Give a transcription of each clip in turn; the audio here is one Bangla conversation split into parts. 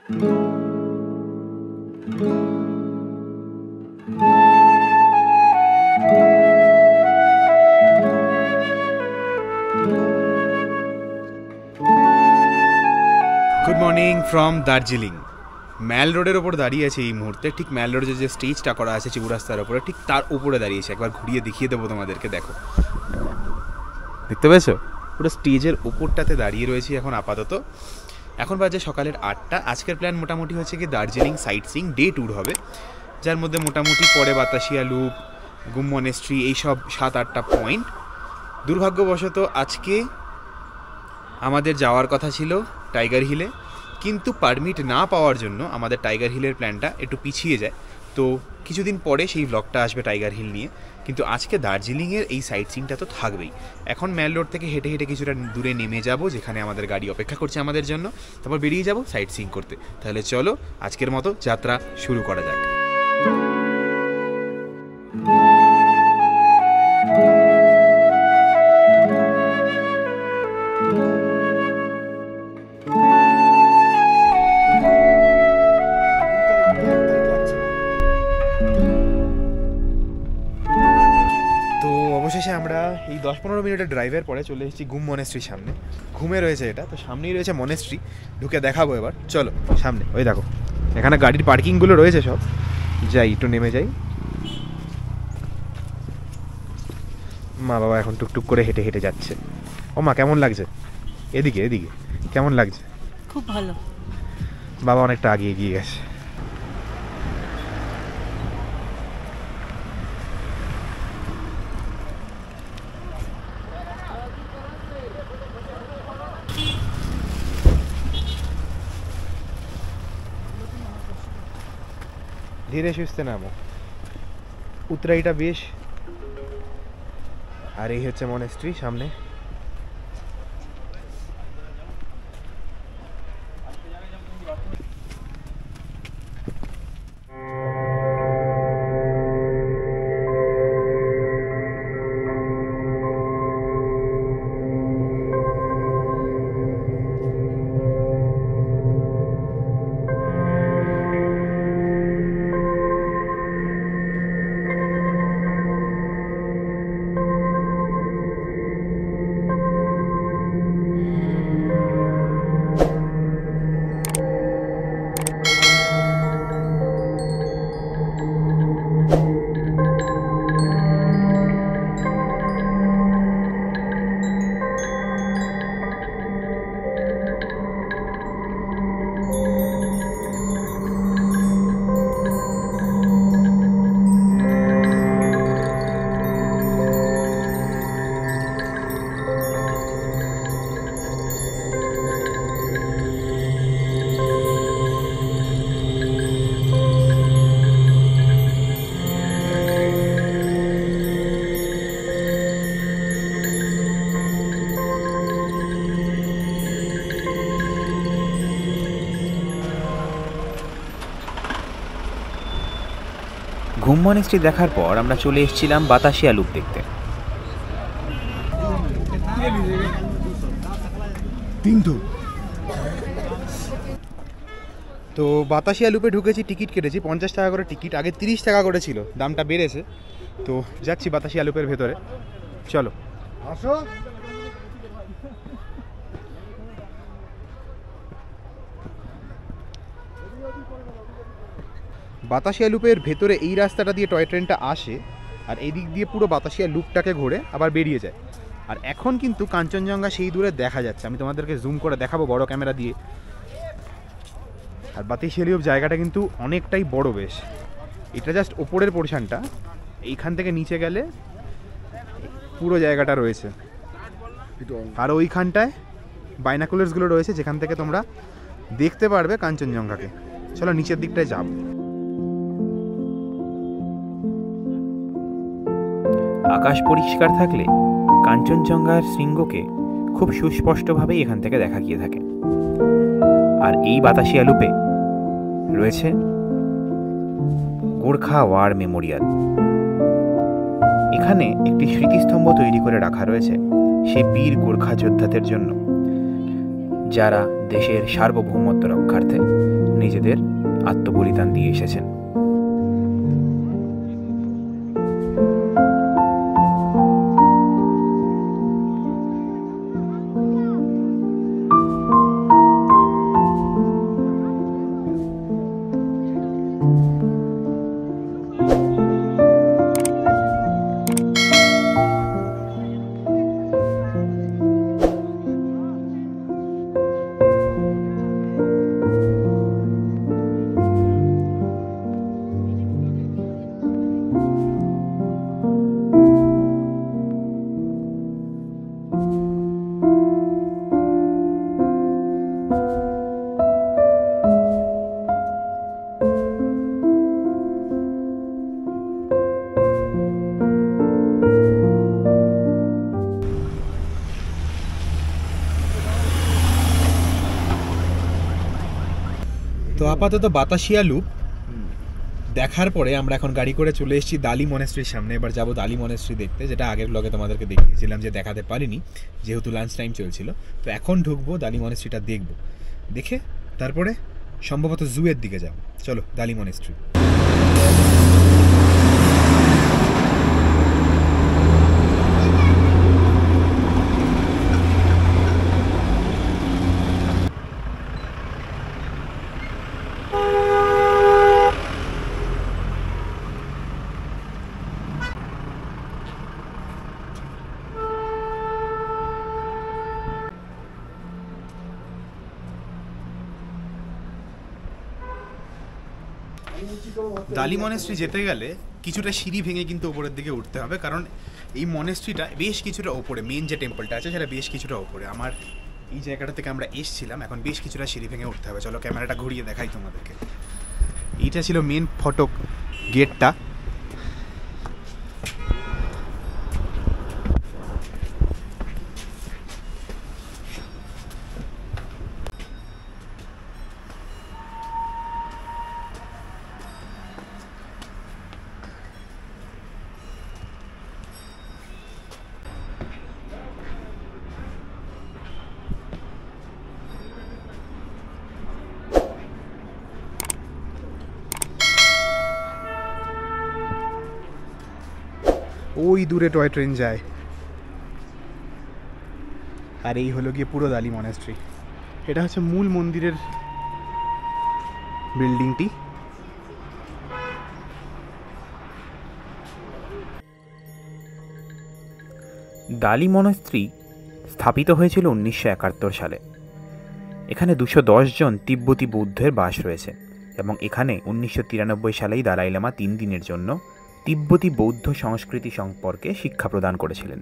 Good morning from Darjeeling. Mall রোডের ওপর দাঁড়িয়ে আছে এই মুহূর্তে। ঠিক ম্যাল রোডে যে স্টেজটা করা আছে চৌরাস্তার ওপরে, ঠিক তার উপরে দাঁড়িয়েছে। একবার ঘুরিয়ে দেখিয়ে দেবো তোমাদেরকে, দেখো, দেখতে পেয়েছো? পুরো স্টেজের ওপরটাতে দাঁড়িয়ে রয়েছি এখন আপাতত। এখন বাজে সকালের 8টা। আজকের প্ল্যান মোটামুটি হচ্ছে কি Darjeeling site seeing day tour হবে, যার মধ্যে মোটামুটি পরে বাতাসিয়া লুপ, গুম মনেস্ট্রি, এইসব 7-8টা পয়েন্ট। দুর্ভাগ্যবশত আজকে আমাদের যাওয়ার কথা ছিল টাইগার হিলে, কিন্তু পারমিট না পাওয়ার জন্য আমাদের টাইগার হিলের প্ল্যানটা একটু পিছিয়ে যায়। তো কিছুদিন পরে সেই ব্লগটা আসবে টাইগার হিল নিয়ে। কিন্তু আজকে দার্জিলিংয়ের এই সাইট সিইংটা তো থাকবেই। এখন ম্যাল রোড থেকে হেঁটে হেঁটে কিছুটা দূরে নেমে যাব, যেখানে আমাদের গাড়ি অপেক্ষা করছে আমাদের জন্য। তারপর বেরিয়ে যাব সাইট সিইং করতে। তাহলে চলো আজকের মতো যাত্রা শুরু করা যাক। অবশেষে আমরা এই 10-15 মিনিটের ড্রাইভের পরে চলে এসেছি গুম মনেস্ট্রির সামনে। ঘুমে রয়েছে এটা, তো সামনেই রয়েছে মনেস্ট্রি। ঢুকে দেখাবো এবার, চলো সামনে। ওই দেখো এখানে গাড়ির পার্কিংগুলো রয়েছে সব। যাই একটু নেমে যাই। মা বাবা এখন টুকটুক করে হেঁটে হেঁটে যাচ্ছে। ও মা, কেমন লাগছে? এদিকে এদিকে কেমন লাগছে? খুব ভালো। বাবা অনেকটা আগে এগিয়ে গেছে। ধীরে সুস্থে নামো, উতরাইটা বেশ। আর এই হচ্ছে মনেস্ট্রি সামনে। ঘুম মনেস্ট্রি দেখার পর আমরা চলে এসেছিলাম বাতাসিয়া লুপ দেখতে। তো বাতাসিয়া লুপে ঢুকেছি, টিকিট কেটেছি 50 টাকা করে টিকিট। আগে 30 টাকা করে ছিল, দামটা বেড়েছে। তো যাচ্ছি বাতাসিয়া লুপের ভেতরে, চলো আসো। বাতাসিয়া লুপের ভেতরে এই রাস্তাটা দিয়ে টয় ট্রেনটা আসে, আর এই দিক দিয়ে পুরো বাতাসিয়া লুপটাকে ঘুরে আবার বেরিয়ে যায়। আর এখন কিন্তু কাঞ্চনজঙ্ঘা সেই দূরে দেখা যাচ্ছে। আমি তোমাদেরকে জুম করে দেখাবো বড় ক্যামেরা দিয়ে। আর বাতাসিয়া লুপ জায়গাটা কিন্তু অনেকটাই বড় বেশ। এটা জাস্ট ওপরের পোর্শনটা, এইখান থেকে নিচে গেলে পুরো জায়গাটা রয়েছে। আর ওইখানটায় বাইনাকুলার্সগুলো রয়েছে, যেখান থেকে তোমরা দেখতে পারবে কাঞ্চনজঙ্ঘাকে। চলো নিচের দিকটায় যাব। আকাশ পরিষ্কার থাকলে কাঞ্চনজঙ্ঘার শৃঙ্গকে খুব সুস্পষ্টভাবেই এখান থেকে দেখা গিয়ে থাকে। আর এই বাতাসিয়া লুপে রয়েছে গোর্খা ওয়ার মেমোরিয়াল। এখানে একটি স্মৃতিস্তম্ভ তৈরি করে রাখা রয়েছে সেই বীর গোর্খা যোদ্ধাদের জন্য, যারা দেশের সার্বভৌমত্ব রক্ষার্থে নিজেদের আত্মবলিদান দিয়ে এসেছেন। তো আপাতত বাতাসিয়া লুপ দেখার পরে আমরা এখন গাড়ি করে চলে এসেছি দালি মনেস্ট্রির সামনে। এবার যাবো দালি মনেস্ট্রি দেখতে, যেটা আগের ব্লগে তোমাদেরকে দেখিয়েছিলাম যে দেখাতে পারিনি যেহেতু লাঞ্চ টাইম চলছিল। তো এখন ঢুকবো, দালি মনেস্ট্রিটা দেখবো, দেখে তারপরে সম্ভবত জুয়ের দিকে যাবো। চলো দালি মনেস্ট্রি। দালি মনেস্ট্রি যেতে গেলে কিছুটা সিঁড়ি ভেঙে কিন্তু ওপরের দিকে উঠতে হবে, কারণ এই মনেস্ট্রিটা বেশ কিছুটা ওপরে, মেন যে টেম্পলটা আছে সেটা বেশ কিছুটা ওপরে। আমার এই জায়গাটা থেকে আমরা এসছিলাম, এখন বেশ কিছুটা সিঁড়ি ভেঙে উঠতে হবে। চলো ক্যামেরাটা ঘুরিয়ে দেখাই তোমাদেরকে। এইটা ছিল মেন ফটক গেটটা। ওই দূরে টয় ট্রেন যায়। আর এই হলো গিয়ে পুরো দালি মনেস্ট্রি। এটা হচ্ছে মূল মন্দিরের বিল্ডিংটি। দালি মনেস্ট্রি স্থাপিত হয়েছিল 1971 সালে। এখানে 210 জন তিব্বতী বৌদ্ধের বাস রয়েছে এবং এখানে 1993 সালেই দালাই লামা 3 দিনের জন্য তিব্বতী বৌদ্ধ সংস্কৃতি সম্পর্কে শিক্ষা প্রদান করেছিলেন।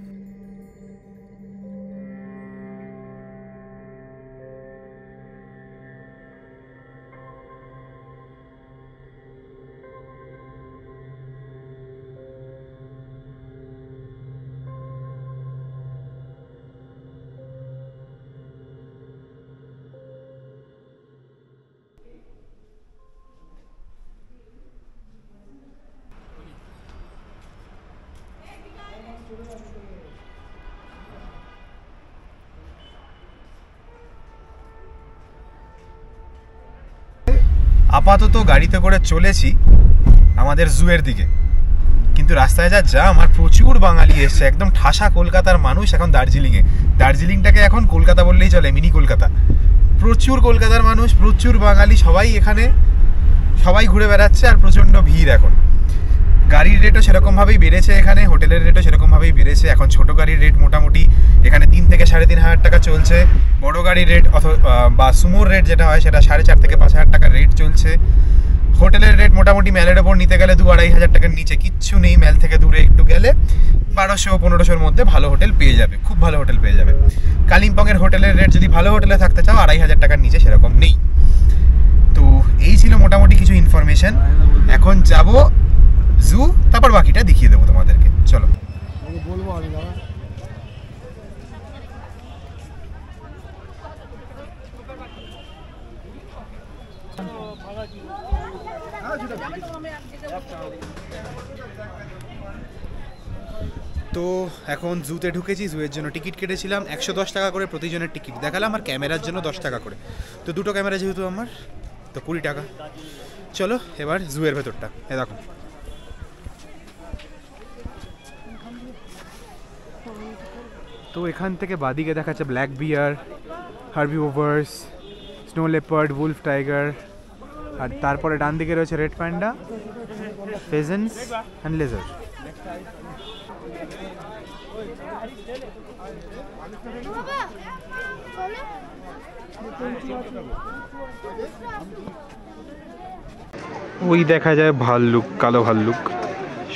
আপাতত গাড়িতে করে চলেছি আমাদের জুয়ের দিকে, কিন্তু রাস্তায় যা জ্যাম আর প্রচুর বাঙালি এসছে, একদম ঠাসা কলকাতার মানুষ এখন দার্জিলিংয়ে। দার্জিলিংটাকে এখন কলকাতা বললেই চলে, মিনি কলকাতা। প্রচুর কলকাতার মানুষ, প্রচুর বাঙালি, সবাই এখানে, সবাই ঘুরে বেড়াচ্ছে আর প্রচণ্ড ভিড়। এখন গাড়ির রেটও সেরকমভাবেই বেড়েছে, এখানে হোটেলের রেটও সেরকমভাবেই বেড়েছে। এখন ছোটো গাড়ির রেট মোটামুটি এখানে 3 থেকে 3,500 টাকা চলছে। বড় গাড়ির রেট বা সুমোর রেট যেটা হয় সেটা 4,500 থেকে 5,000 টাকার রেট চলছে। হোটেলের রেট মোটামুটি ম্যালের ওপর নিতে গেলে 2-2,500 টাকার নিচে কিচ্ছু নেই। ম্যাল থেকে দূরে একটু গেলে 1200-1500-র মধ্যে ভালো হোটেল পেয়ে যাবে, খুব ভালো হোটেল পেয়ে যাবে। কালিম্পংয়ের হোটেলের রেট যদি ভালো হোটেলে থাকতে চাও 2,500 টাকার নিচে সেরকম নেই। তো এই ছিল মোটামুটি কিছু ইনফরমেশন। এখন যাব জু, তারপর বাকিটা দেখিয়ে দেবো তোমাদেরকে। চলো। তো এখন জুতে ঢুকেছি। জুয়ের জন্য টিকিট কেটেছিলাম 110 টাকা করে প্রতিজনের টিকিট দেখালাম, আর ক্যামেরার জন্য 10 টাকা করে। তো দুটো ক্যামেরা যেহেতু আমার, তো 20 টাকা। চলো এবার জুয়ের ভেতরটা, এ দেখো। তো এখান থেকে বাদিকে দেখাচ্ছে black bear, herbivores, snow leopard, wolf tiger, আর তারপরে ডান দিকে রয়েছে রেড প্যান্ডা, ফেজেন্টস অ্যান্ড লেজার। ওই দেখা যায় ভাল্লুক, কালো ভাল্লুক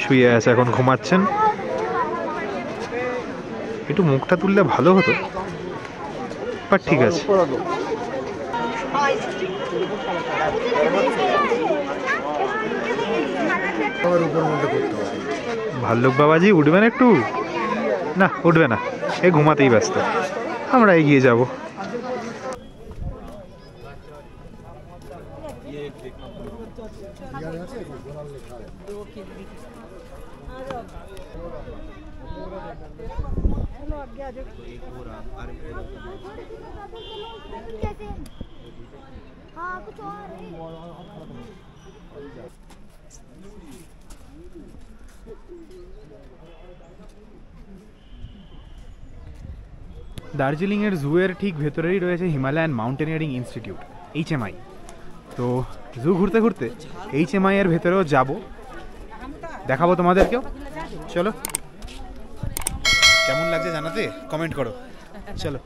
শুয়ে আছে, এখন ঘুমাচ্ছেন। একটু মুখটা তুললে ভালো হতো, বাট ঠিক আছে। ভাল্লুক বাবাজি উঠবেন একটু? না, উঠবে না, এ ঘুমাতেই ব্যস্ত। আমরা এগিয়ে যাব। দার্জিলিংয়ের জুয়ের ঠিক ভেতরেই রয়েছে হিমালয়ান মাউন্টেনিয়ারিং ইনস্টিটিউট, HMI। তো জু ঘুরতে ঘুরতে HMI এর ভেতরেও যাব, দেখাবো তোমাদেরকেও। চলো, কেমন লাগছে জানাতে কমেন্ট করো। চলো।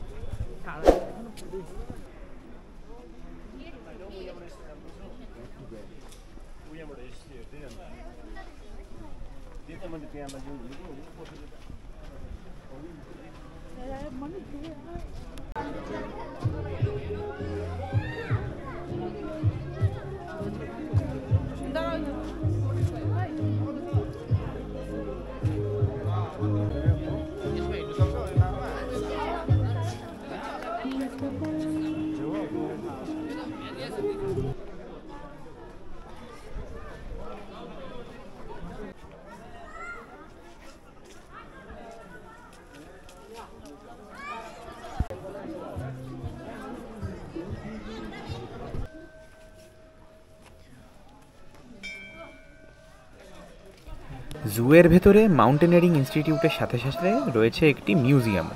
জুয়ের ভেতরে মাউন্টেনিয়ারিং ইনস্টিটিউটের সাথে সাথে রয়েছে একটি মিউজিয়াম।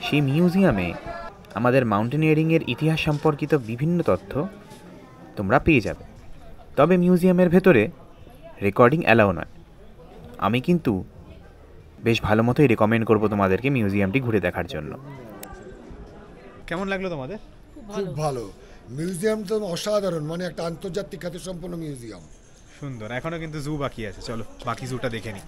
সেই মিউজিয়ামে আমাদের মাউন্টেনিয়ারিংয়ের ইতিহাস সম্পর্কিত বিভিন্ন তথ্য তোমরা পেয়ে যাবে। তবে মিউজিয়ামের ভেতরে রেকর্ডিং অ্যালাউ নয়। আমি কিন্তু বেশ ভালো মতোই রেকমেন্ড করব তোমাদেরকে মিউজিয়ামটি ঘুরে দেখার জন্য। কেমন লাগলো তোমাদের? খুব ভালো। মিউজিয়াম তো অসাধারণ, মানে একটা আন্তর্জাতিক খ্যাতিসম্পন্ন মিউজিয়াম। সুন্দর। এখনো কিন্তু জু বাকি আছে, চলো বাকি জুটা দেখে নিই।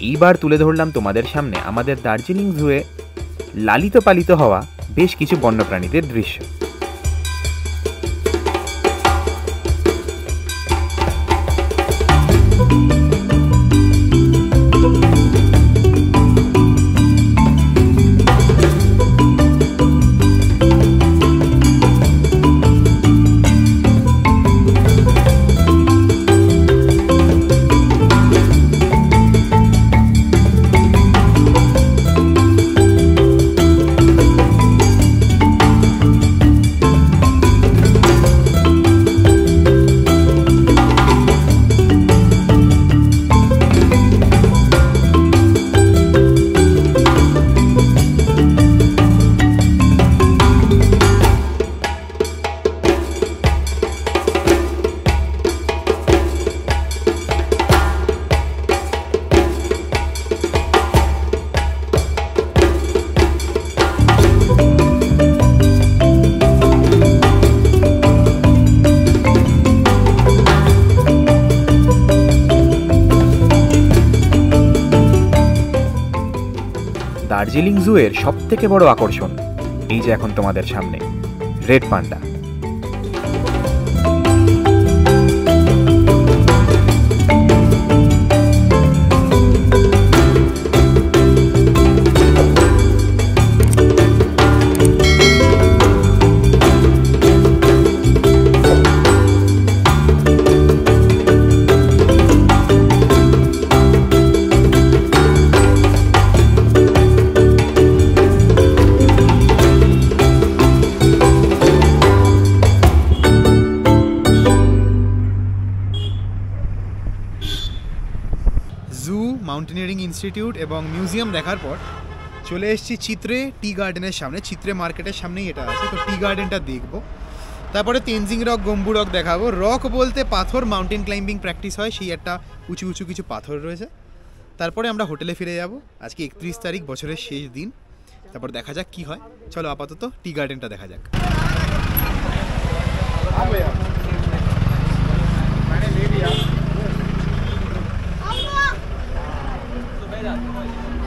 এইবার তুলে ধরলাম তোমাদের সামনে আমাদের দার্জিলিং জুয়ে লালিত পালিত হওয়া বেশ কিছু বন্যপ্রাণীদের দৃশ্য। দার্জিলিং জুয়ের সবথেকে বড় আকর্ষণ এই যে এখন তোমাদের সামনে রেড পান্ডা। মাউন্টেনিয়ারিং ইনস্টিটিউট এবং মিউজিয়াম দেখার পর চলে এসেছি চিত্রে টি গার্ডেনের সামনে। চিত্রে মার্কেটের সামনেই এটা আছে, তো টি গার্ডেনটা দেখবো। তারপরে তেনজিং রক, গম্বু রক দেখাবো। রক বলতে পাথর, মাউন্টেন ক্লাইম্বিং প্র্যাকটিস হয়, সেই একটা উঁচু উঁচু কিছু পাথর রয়েছে। তারপরে আমরা হোটেলে ফিরে যাব। আজকে 31 তারিখ, বছরের শেষ দিন। তারপর দেখা যাক কি হয়। চলো আপাতত টি গার্ডেনটা দেখা যাক।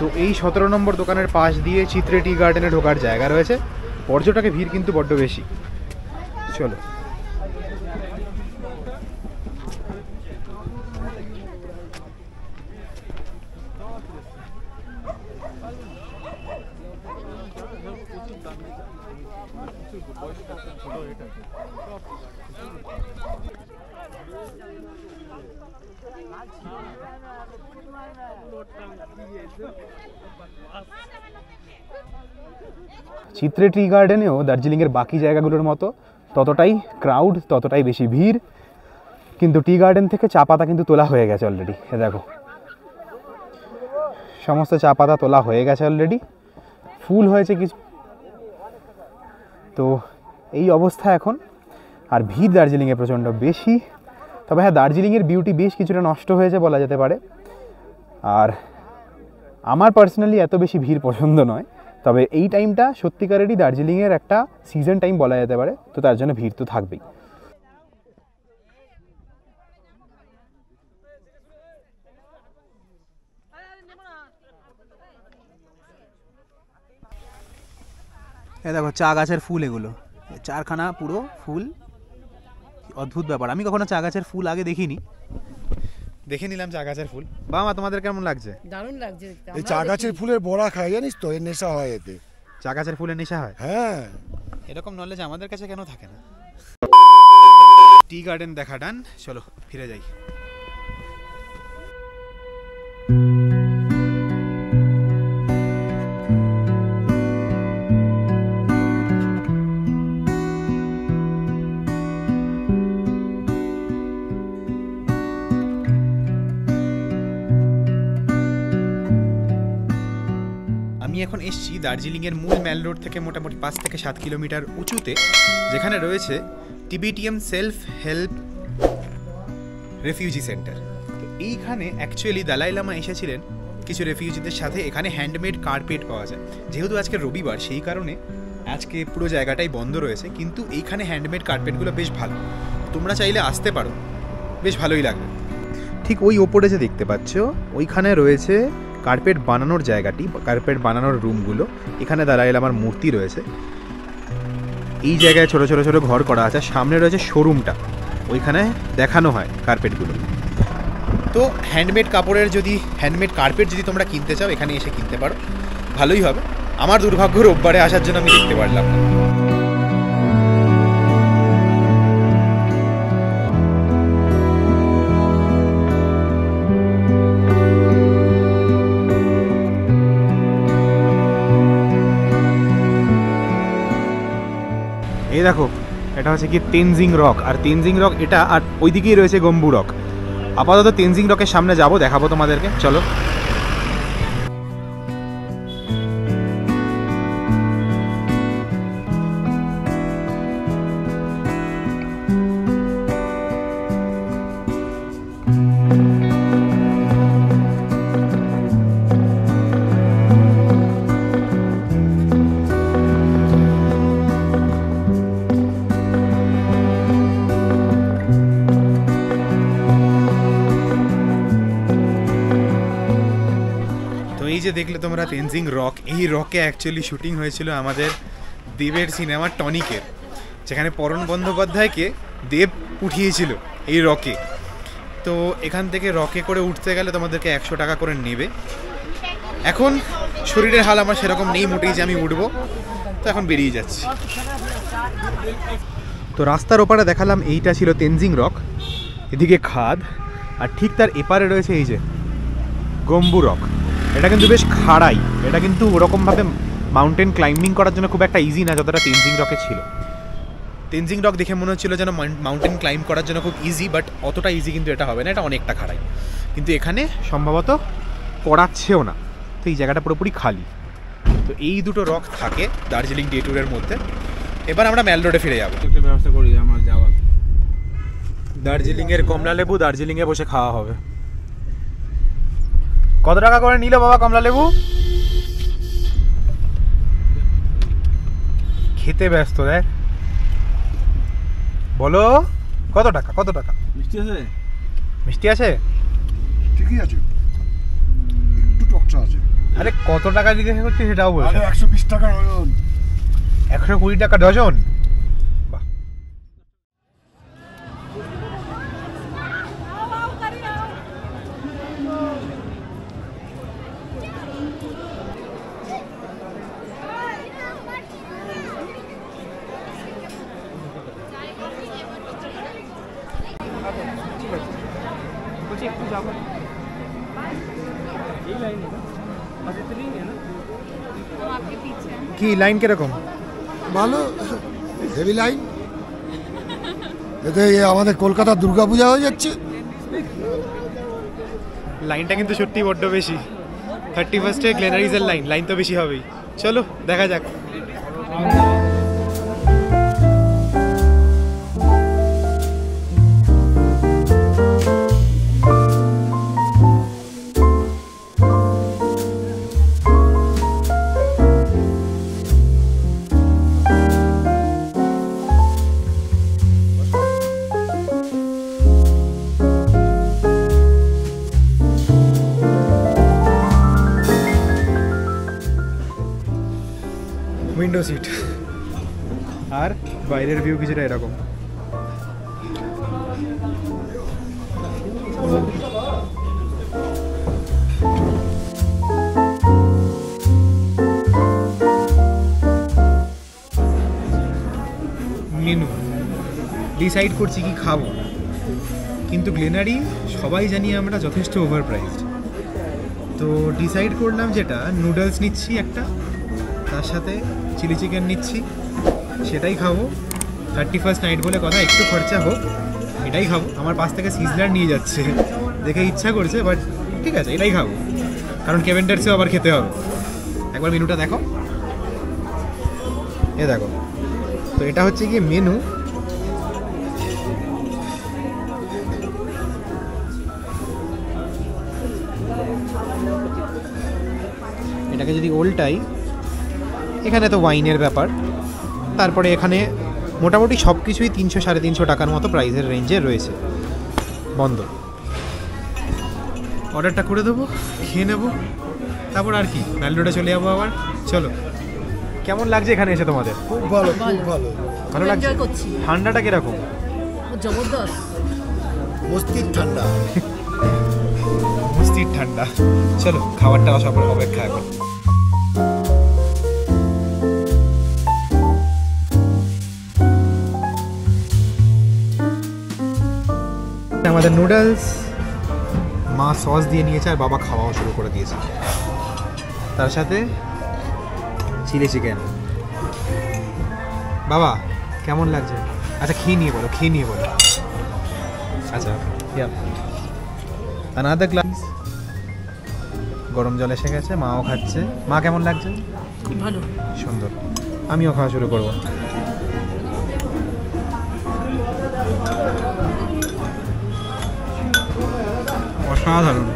তো এই 17 নম্বর দোকানের পাশ দিয়ে চিত্রে টি গার্ডেনে ঢোকার জায়গা রয়েছে। পর্যটকের ভিড় কিন্তু বড্ড বেশি। চলো। চিত্রে টি গার্ডেনেও দার্জিলিংয়ের বাকি জায়গাগুলোর মতো ততটাই ক্রাউড, ততটাই বেশি ভিড়। কিন্তু টি গার্ডেন থেকে চা পাতা কিন্তু তোলা হয়ে গেছে অলরেডি। এ দেখো, সমস্ত চা পাতা তোলা হয়ে গেছে অলরেডি, ফুল হয়েছে কিছু। তো এই অবস্থা এখন। আর ভিড় দার্জিলিংয়ে প্রচণ্ড বেশি। তবে হ্যাঁ, দার্জিলিংয়ের বিউটি বেশ কিছুটা নষ্ট হয়েছে বলা যেতে পারে। আর আমার পার্সোনালি এত বেশি ভিড় পছন্দ নয়। তবে এই টাইমটা সত্যিকারেরই দার্জিলিংয়ের একটা সিজন টাইম বলা যেতে পারে, তো তার জন্য ভিড় তো থাকবেই। এ দেখো চা গাছের ফুল, এগুলো চারখানা পুরো ফুল। অদ্ভুত ব্যাপার, আমি কখনো চা গাছের ফুল আগে দেখিনি। দেখে নিলাম চা গাছের ফুল। বাবা, তোমাদের কেমন লাগছে? দারুণ লাগছে। এই চা গাছের ফুলের বড়া খায় জানিস তো, এর নেশা হয় এতে। চা গাছের ফুলের নেশা হয়? হ্যাঁ। এরকম নলেজ আমাদের কাছে কেন থাকে না? টি গার্ডেন দেখা ডান, চলো ফিরে যাই। আমি এখন এসেছি দার্জিলিংয়ের মূল ম্যাল রোড থেকে মোটামুটি 5 থেকে 7 কিলোমিটার উঁচুতে, যেখানে রয়েছে টিবিটিএম সেলফ হেল্প রেফিউজি সেন্টার। তো এইখানে অ্যাকচুয়ালি দালাই লামা এসেছিলেন কিছু রেফিউজিদের সাথে। এখানে হ্যান্ডমেড কার্পেট পাওয়া যায়। যেহেতু আজকে রবিবার, সেই কারণে আজকে পুরো জায়গাটাই বন্ধ রয়েছে। কিন্তু এইখানে হ্যান্ডমেড কার্পেটগুলো বেশ ভালো, তোমরা চাইলে আসতে পারো, বেশ ভালোই লাগবে। ঠিক ওই ওপরে যে দেখতে পাচ্ছ, ওইখানে রয়েছে কার্পেট বানানোর জায়গাটি, কার্পেট বানানোর রুমগুলো। এখানে দালাই লামার মূর্তি রয়েছে। এই জায়গায় ছোট ছোট ছোট ঘর করা আছে। সামনে রয়েছে শোরুমটা, ওইখানে দেখানো হয় কার্পেটগুলো। তো হ্যান্ডমেড কার্পেট যদি তোমরা কিনতে চাও, এখানে এসে কিনতে পারো, ভালোই হবে। আমার দুর্ভাগ্য রোববারে আসার জন্য আমি দেখতে পারলাম না। এই দেখো, এটা হচ্ছে কি তেনজিং রক। আর তেনজিং রক এটা, আর ওইদিকেই রয়েছে গম্বু রক। আপাতত তেনজিং রকের সামনে যাবো, দেখাবো তোমাদেরকে, চলো। এই যে দেখলে তোমরা তেনজিং রক, এই রকে অ্যাকচুয়ালি শুটিং হয়েছিল আমাদের দেবের সিনেমা টনিকের, যেখানে পরণ বন্দ্যোপাধ্যায়কে দেব উঠিয়েছিল এই রকে। তো এখান থেকে রকে করে উঠতে গেলে তোমাদেরকে 100 টাকা করে নেবে। এখন শরীরের হাল আমার সেরকম নেই মোটেই যে আমি উঠবো, তো এখন বেরিয়ে যাচ্ছি। তো রাস্তার ওপারে দেখালাম এইটা ছিল তেনজিং রক, এদিকে খাদ, আর ঠিক তার এপারে রয়েছে এই যে গম্বু রক। এটা কিন্তু বেশ খাড়াই, এটা কিন্তু ওরকমভাবে মাউন্টেন ক্লাইম্বিং করার জন্য খুব একটা ইজি না যতটা তেনজিং রকে ছিল। তেনজিং রক দেখে মনে হচ্ছিল যেন মাউন্টেন ক্লাইম্ব করার জন্য খুব ইজি, বাট অতটা ইজি কিন্তু এটা হবে না, এটা অনেকটা খাড়াই। কিন্তু এখানে সম্ভবত করাচ্ছেও না, তো এই জায়গাটা পুরোপুরি খালি। তো এই দুটো রক থাকে দার্জিলিং ডে ট্যুরের মধ্যে। এবার আমরা ম্যাল রোডে ফিরে যাবো। একটা ব্যবস্থা করি আমার যাওয়ার। দার্জিলিংয়ের কমলা লেবু দার্জিলিংয়ে বসে খাওয়া হবে। কত টাকা করে নিল বাবা কমলা লেবু? খেতে ব্যস্ত দেখ। বলো কত টাকা? কত টাকা? মিষ্টি আছে? মিষ্টি আছে? ঠিকই আছে, একটু টকটা আছে। আরে কত টাকা জিজ্ঞাসা করছি সেটাও বলছে। 120 টাকা ডজন। 120 টাকা ডজন? বাহ। কি লাইন কিরকম? ভালো, হেভি লাইন। এতে আমাদের কলকাতার দুর্গাপূজা হয়ে যাচ্ছে। লাইনটা কিন্তু সত্যি বড্ড বেশি। 31 গ্লেনারিজের লাইন, লাইন তো বেশি হবেই। চলো দেখা যাক। উইন্ডো সিট, আর বাইরের ভিউ কিছুটা এরকম। মেনু ডিসাইড করছি কি খাবো, কিন্তু গ্লেনারি সবাই জানি আমরা যথেষ্ট ওভার প্রাইসড। তো ডিসাইড করলাম যেটা নুডলস নিচ্ছি একটা, তার সাথে চিলি চিকেন নিচ্ছি, সেটাই খাবো। 31 নাইট বলে কথা, একটু খরচা হোক, এটাই খাবো। আমার পাশ থেকে সিজলার নিয়ে যাচ্ছে, দেখে ইচ্ছা করছে, বাট ঠিক আছে এটাই খাবো, কারণ কেভেন্টার্সেও আবার খেতে হবে। একবার মেনুটা দেখো, এ দেখো। তো এটা হচ্ছে কি মেনু। এটাকে যদি ওল্টাই, এখানে তো ওয়াইনের ব্যাপার, তারপরে এখানে মোটামুটি সব কিছুই 300-350 টাকার মতো প্রাইসের রেঞ্জে রয়েছে। বন্ধ। অর্ডারটা করে দেবো, খেয়ে নেবো, তারপর আর কি ম্যাল রোডে চলে যাবো আবার। চলো। কেমন লাগছে এখানে এসে তোমাদের? খুব ভালো, খুব ভালো। ভালো লাগছে? ঠান্ডাটা কিরকম? জবরদস্ত, মস্তির ঠান্ডা। মস্তির ঠান্ডা। চলো খাবারটা সবার অপেক্ষা এখন। আমাদের নুডলস মা সস দিয়ে নিয়েছে, আর বাবা খাওয়াও শুরু করে দিয়েছে, তার সাথে চিলি চিকেন। বাবা কেমন লাগছে? আচ্ছা খেয়ে নিয়ে বলো, খেয়ে নিয়ে বলো। আচ্ছা আনাদার গ্লাস। গরম জল এসে গেছে, মাও খাচ্ছে। মা কেমন লাগছে? খুব ভালো, সুন্দর। আমিও খাওয়া শুরু করবো। অসাধারণ।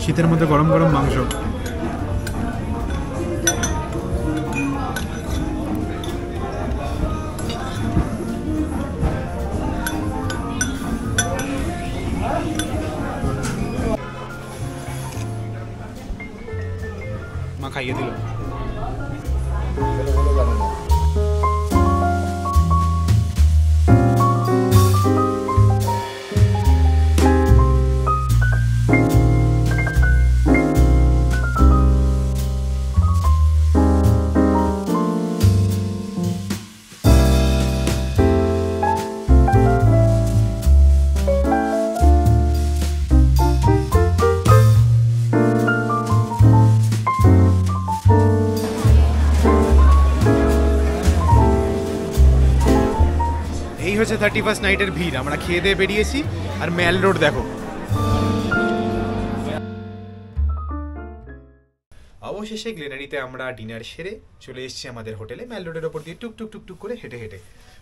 শীতের মধ্যে গরম গরম মাংস। মা খাইয়ে দিল। এই হচ্ছে 31 নাইটের ভিড়। আমরা খেয়ে দিয়ে বেরিয়েছি, আর ম্যাল রোড দেখো। অবশেষে গ্লেনারিতে আমরা ডিনার সেরে চলে এসেছি আমাদের হোটেলে। ম্যাল রোডের ওপর দিয়ে টুক টুক টুক টুক করে হেঁটে হেঁটে।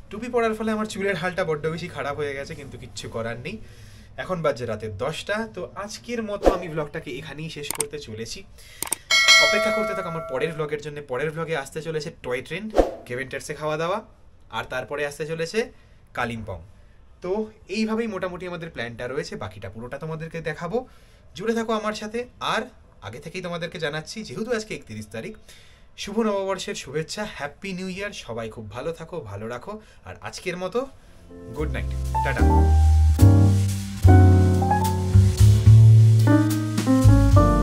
টুপি পরার ফলে আমার চুলের হালটা বড্ড বেশি খারাপ হয়ে গেছে, কিন্তু কিচ্ছু করার নেই। এখন বাজে রাতে 10টা। তো আজকের মতো আমি ব্লগটাকে এখানেই শেষ করতে চলেছি। অপেক্ষা করতে থাকো আমার পরের ব্লগের জন্য। পরের ব্লগে আসতে চলেছে টয় ট্রেন, কেভেন্টার্সে খাওয়া দাওয়া, আর তারপরে আসতে চলেছে কালিম্পং। তো এইভাবেই মোটামুটি আমাদের প্ল্যানটা রয়েছে, বাকিটা পুরোটা তোমাদেরকে দেখাবো। জুড়ে থাকো আমার সাথে। আর আগে থেকেই তোমাদেরকে জানাচ্ছি, যেহেতু আজকে 31 তারিখ, শুভ নববর্ষের শুভেচ্ছা, হ্যাপি নিউ ইয়ার। সবাই খুব ভালো থাকো, ভালো রাখো। আর আজকের মতো গুড নাইট, টাটা।